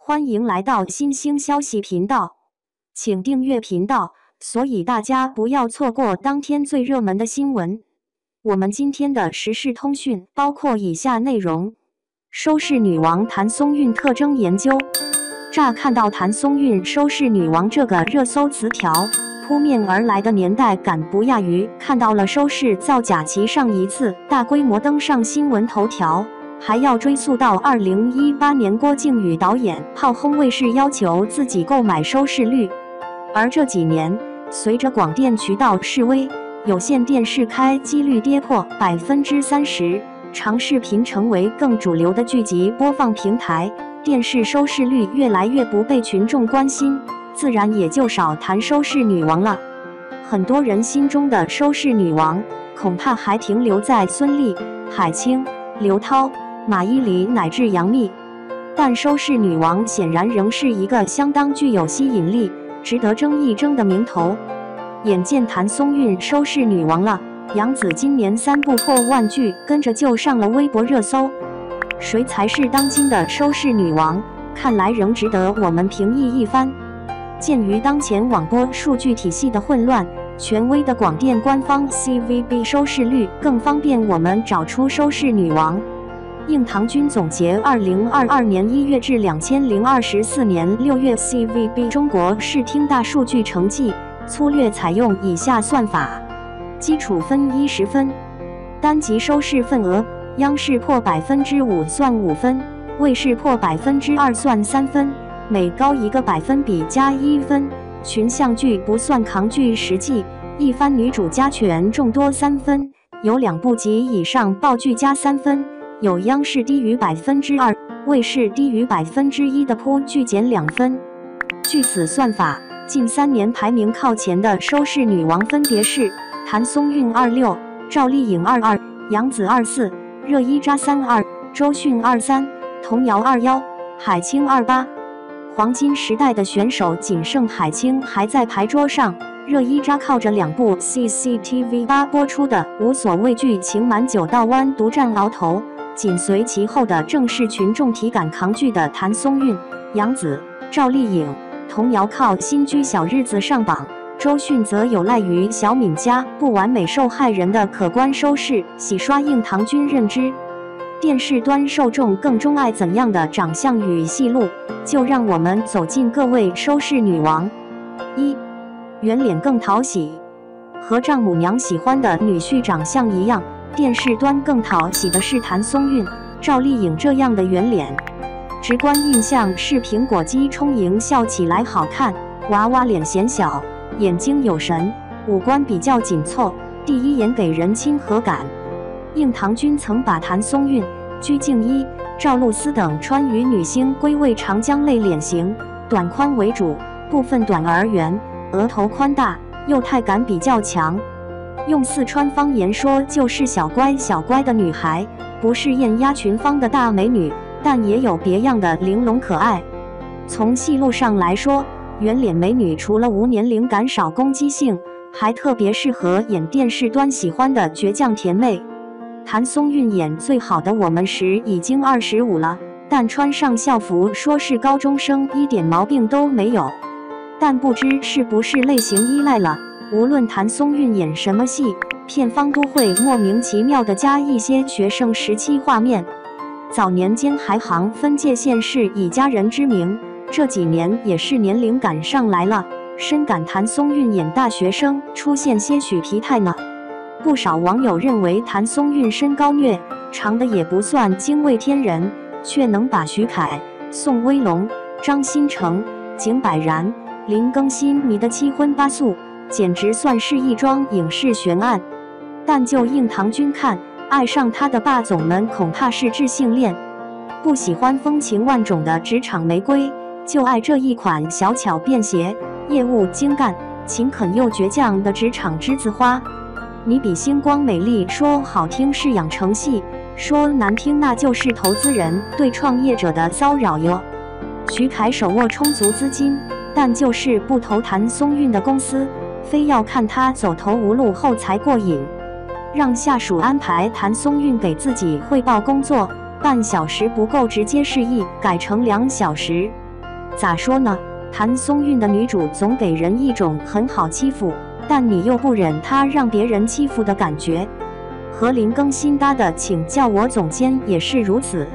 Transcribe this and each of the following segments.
欢迎来到新兴消息频道，请订阅频道，所以大家不要错过当天最热门的新闻。我们今天的时事通讯包括以下内容：收视女王谭松韵特征研究。乍看到谭松韵收视女王这个热搜词条，扑面而来的年代感不亚于看到了收视造假其上一次大规模登上新闻头条。还要追溯到2018年郭靖宇导演炮轰卫视要求自己购买收视率。而这几年，随着广电渠道式微，有线电视开机率跌破30%，长视频成为更主流的剧集播放平台，电视收视率越来越不被群众关心，自然也就少谈收视女王了。很多人心中的收视女王，恐怕还停留在孙俪、海清、刘涛、马伊琍乃至杨幂，但收视女王显然仍是一个相当具有吸引力、值得争一争的名头。眼见谭松韵收视女王了，杨紫今年3部破万剧跟着就上了微博热搜。谁才是当今的收视女王？看来仍值得我们评议一番。鉴于当前网播数据体系的混乱，权威的广电官方 CVB 收视率更方便我们找出收视女王。应唐君总结2022年1月至2024年6月 CVB 中国视听大数据成绩，粗略采用以下算法：基础分10分，单集收视份额，央视破5%算5分，卫视破2%算3分，每高一个百分比加1分，群像剧不算扛剧实际，一番女主加权众多3分，有2部及以上爆剧加3分。有央视低于2%，卫视低于1%的扑剧减2分。据此算法，近3年排名靠前的收视女王分别是谭松韵26、赵丽颖22、杨紫24、热依扎32、周迅23、童瑶21、海清28。黄金时代的选手仅剩海清还在牌桌上，热依扎靠着2部 CCTV8 播出的无所畏惧情满9道湾独占鳌头。紧随其后的正是群众体感扛剧的谭松韵、杨紫、赵丽颖，童瑶靠新居小日子上榜，周迅则有赖于小敏家不完美受害人的可观收视洗刷应唐君认知。电视端受众更钟爱怎样的长相与戏路？就让我们走进各位收视女王。1. 圆脸更讨喜，和丈母娘喜欢的女婿长相一样，电视端更讨喜的是谭松韵、赵丽颖这样的圆脸。直观印象是苹果肌充盈，笑起来好看，娃娃脸显小，眼睛有神，五官比较紧凑，第一眼给人亲和感。应唐君曾把谭松韵、鞠婧祎、赵露思等川渝女星归为长江类脸型，短宽为主，部分短而圆，额头宽大，幼态感比较强。用四川方言说就是小乖小乖的女孩，不是艳压群芳的大美女，但也有别样的玲珑可爱。从戏路上来说，圆脸美女除了无年龄感、少攻击性，还特别适合演电视端喜欢的倔强甜妹。谭松韵演最好的我们时已经25了，但穿上校服说是高中生一点毛病都没有。但不知是不是类型依赖了，无论谭松韵演什么戏，片方都会莫名其妙地加一些学生时期画面。早年间还行分界线是以家人之名，这几年也是年龄感上来了，深感谭松韵演大学生出现些许疲态呢。不少网友认为谭松韵身高略长的也不算惊为天人，却能把徐凯、宋威龙、张新成、景柏然、林更新迷得七荤八素，简直算是一桩影视悬案。但就应唐君看，爱上他的霸总们恐怕是智性恋，不喜欢风情万种的职场玫瑰，就爱这一款小巧便携、业务精干、勤恳又倔强的职场栀子花。你比星光美丽说好听是养成系，说难听那就是投资人对创业者的骚扰哟。徐凯手握充足资金，但就是不投谭松韵的公司，非要看他走投无路后才过瘾。让下属安排谭松韵给自己汇报工作，半小时不够直接示意改成2小时。咋说呢？谭松韵的女主总给人一种很好欺负，但你又不忍她让别人欺负的感觉。和林更新搭的请叫我总监也是如此。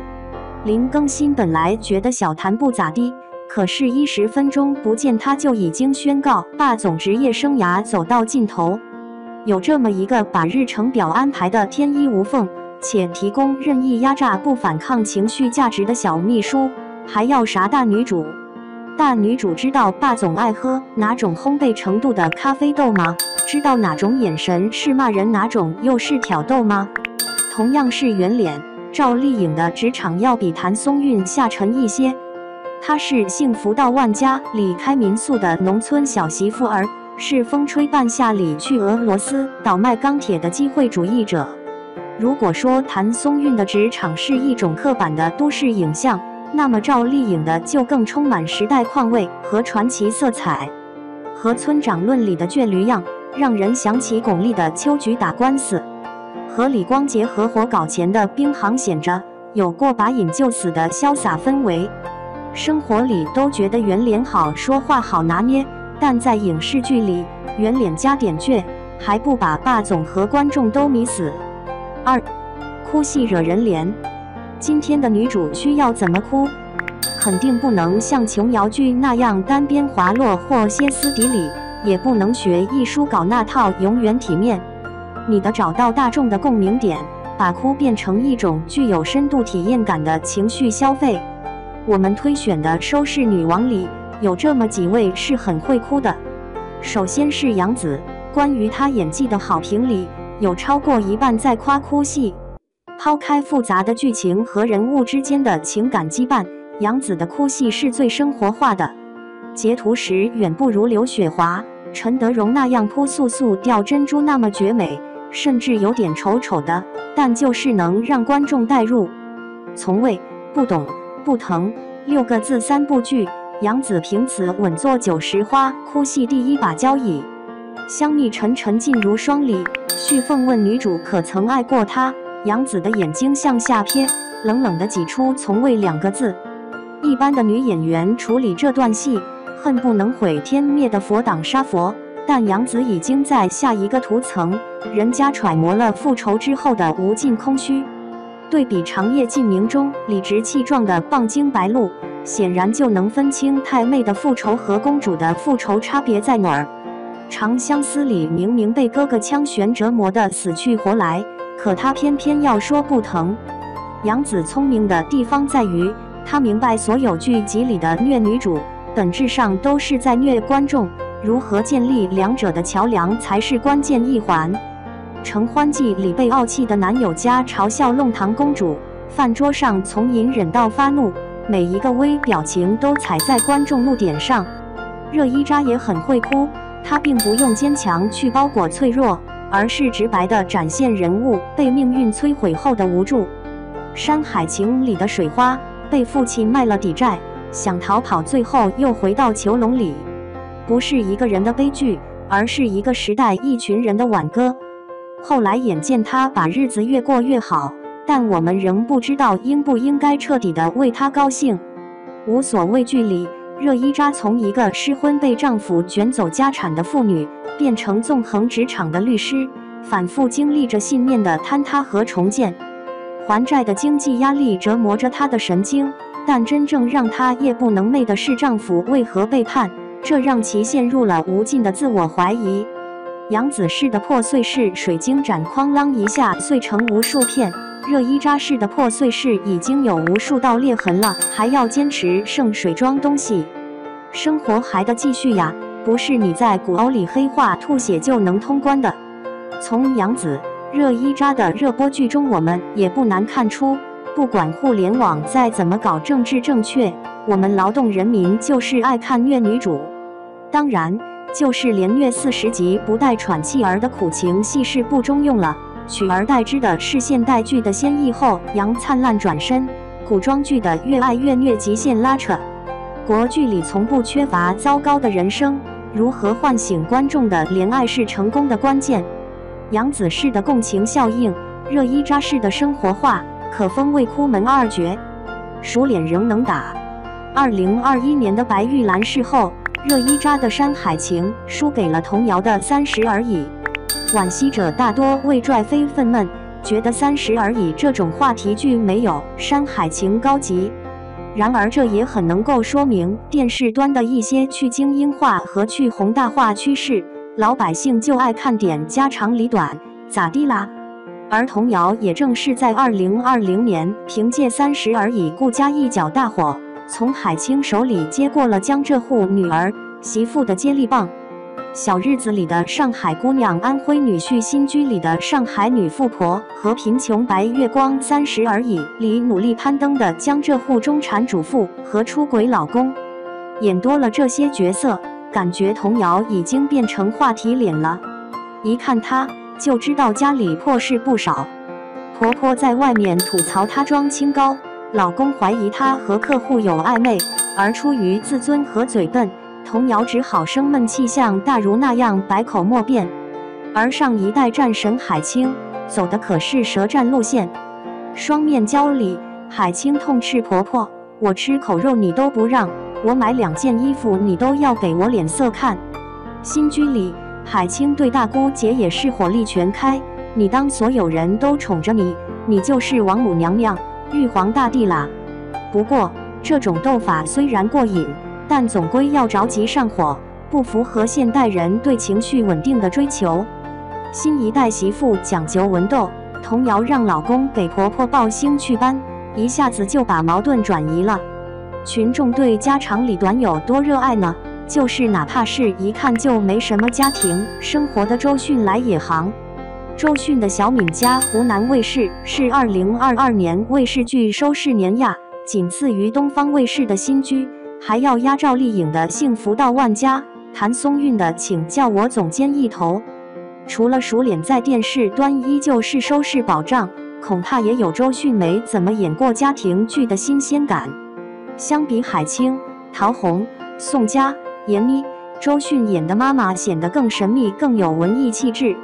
林更新本来觉得小谭不咋地，可是10分钟不见他就已经宣告霸总职业生涯走到尽头。有这么一个把日程表安排的天衣无缝，且提供任意压榨不反抗情绪价值的小秘书，还要啥大女主？大女主知道霸总爱喝哪种烘焙程度的咖啡豆吗？知道哪种眼神是骂人，哪种又是挑逗吗？同样是圆脸，赵丽颖的职场要比谭松韵下沉一些。她是幸福到万家里开民宿的农村小媳妇儿，是风吹半夏里去俄罗斯倒卖钢铁的机会主义者。如果说谭松韵的职场是一种刻板的都市影像，那么赵丽颖的就更充满时代况味和传奇色彩。和村长论里的倔驴样，让人想起巩俐的秋菊打官司，和李光洁合伙搞钱的兵行险着，有过把瘾就死的潇洒氛围。生活里都觉得圆脸好说话好拿捏，但在影视剧里，圆脸加点倔，还不把霸总和观众都迷死。2. 哭戏惹人怜。今天的女主需要怎么哭？肯定不能像琼瑶剧那样单边滑落或歇斯底里，也不能学一书稿那套永远体面。你得找到大众的共鸣点，把哭变成一种具有深度体验感的情绪消费。我们推选的收视女王里，有这么几位是很会哭的。首先是杨紫，关于她演技的好评里，有超过一半在夸哭戏。抛开复杂的剧情和人物之间的情感羁绊，杨紫的哭戏是最生活化的。截图时远不如刘雪华、陈德容那样扑簌簌掉珍珠那么绝美，甚至有点丑丑的，但就是能让观众带入。从未、不懂、不疼6个字3部剧，杨紫凭此稳坐90花，哭戏第一把交椅。香蜜沉沉烬如霜里，旭凤问女主可曾爱过他，杨紫的眼睛向下瞥，冷冷地挤出从未2个字。一般的女演员处理这段戏，恨不能毁天灭的佛挡杀佛，但杨紫已经在下一个图层，人家揣摩了复仇之后的无尽空虚。对比长夜烬明中理直气壮的棒精白鹿，显然就能分清太妹的复仇和公主的复仇差别在哪儿。长相思里明明被哥哥枪悬折磨得死去活来，可她偏偏要说不疼。杨紫聪明的地方在于，她明白所有剧集里的虐女主本质上都是在虐观众，如何建立两者的桥梁才是关键一环。承欢记里被傲气的男友家嘲笑弄堂公主，饭桌上从隐忍到发怒，每一个微表情都踩在观众怒点上。热依扎也很会哭，她并不用坚强去包裹脆弱，而是直白地展现人物被命运摧毁后的无助。《山海情》里的水花被父亲卖了抵债，想逃跑，最后又回到囚笼里，不是一个人的悲剧，而是一个时代一群人的挽歌。后来眼见他把日子越过越好，但我们仍不知道应不应该彻底的为他高兴。无所畏惧里，热依扎从一个失婚被丈夫卷走家产的妇女，变成纵横职场的律师，反复经历着信念的坍塌和重建。还债的经济压力折磨着她的神经，但真正让她夜不能寐的是丈夫为何背叛，这让其陷入了无尽的自我怀疑。杨紫式的破碎式水晶盏哐啷一下碎成无数片，热依扎式的破碎式已经有无数道裂痕了，还要坚持剩水装东西。生活还得继续呀，不是你在古偶里黑化吐血就能通关的。从杨紫、热依扎的热播剧中，我们也不难看出，不管互联网再怎么搞政治正确，我们劳动人民就是爱看虐女主。当然，就是连虐40集不带喘气儿的苦情戏是不中用了，取而代之的是现代剧的先抑后扬灿烂转身，古装剧的越爱越虐极限拉扯。国剧里从不缺乏糟糕的人生，如何唤醒观众的怜爱是成功的关键。杨紫式的共情效应，热依扎式的生活化，可封为哭门二绝。熟脸仍能打。2021年的白玉兰事后，热依扎的《山海情》输给了童谣的《30而已》。惋惜者大多为拽飞愤懑，觉得《30而已》这种话题剧没有《山海情》高级。然而这也很能够说明电视端的一些去精英化和去宏大化趋势，老百姓就爱看点家长里短，咋地啦？而童谣也正是在2020年凭借《30而已》顾家一脚大火，从海清手里接过了江浙沪女儿媳妇的接力棒。小日子里的上海姑娘，安徽女婿新居里的上海女富婆，和贫穷白月光30而已里努力攀登的江浙沪中产主妇和出轨老公，演多了这些角色，感觉童谣已经变成话题脸了。一看她就知道家里破事不少。婆婆在外面吐槽她装清高，老公怀疑她和客户有暧昧，而出于自尊和嘴笨，童谣只好生闷气，像大儒那样百口莫辩。而上一代战神海清走的可是舌战路线，双面胶里，海清痛斥婆婆：“我吃口肉你都不让，我买2件衣服你都要给我脸色看。”新居里，海清对大姑姐也是火力全开：“你当所有人都宠着你，你就是王母娘娘、玉皇大帝啦。”不过这种斗法虽然过瘾，但总归要着急上火，不符合现代人对情绪稳定的追求。新一代媳妇讲究文斗，童谣让老公给婆婆报兴趣班，一下子就把矛盾转移了。群众对家长里短有多热爱呢？就是哪怕是一看就没什么家庭生活的周迅来也行。周迅的小敏家湖南卫视是2022年卫视剧收视年亚，仅次于东方卫视的新居，还要压赵丽颖的幸福到万家，谭松韵的请叫我总监一头。除了熟脸在电视端依旧是收视保障，恐怕也有周迅没怎么演过家庭剧的新鲜感。相比海清、陶虹、宋佳、闫妮，周迅演的妈妈显得更神秘，更有文艺气质。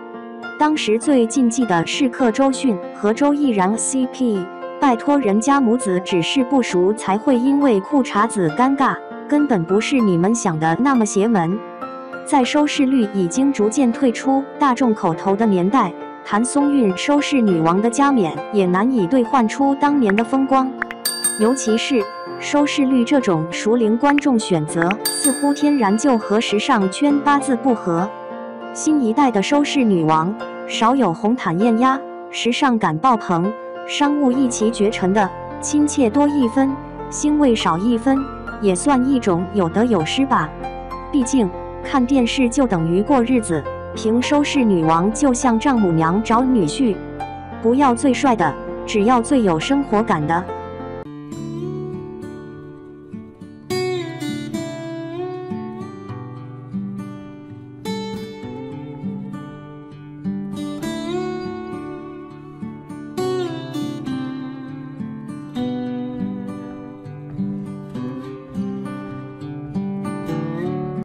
当时最禁忌的是克周迅和周逸然 CP， 拜托人家母子只是不熟才会因为裤衩子尴尬，根本不是你们想的那么邪门。在收视率已经逐渐退出大众口头的年代，谭松韵收视女王的加冕也难以兑换出当年的风光。尤其是收视率这种熟龄观众选择，似乎天然就和时尚圈八字不合。新一代的收视女王，少有红毯艳压、时尚感爆棚、商务一骑绝尘的，亲切多1分，腥味少1分，也算一种有得有失吧。毕竟看电视就等于过日子，评收视女王就像丈母娘找女婿，不要最帅的，只要最有生活感的。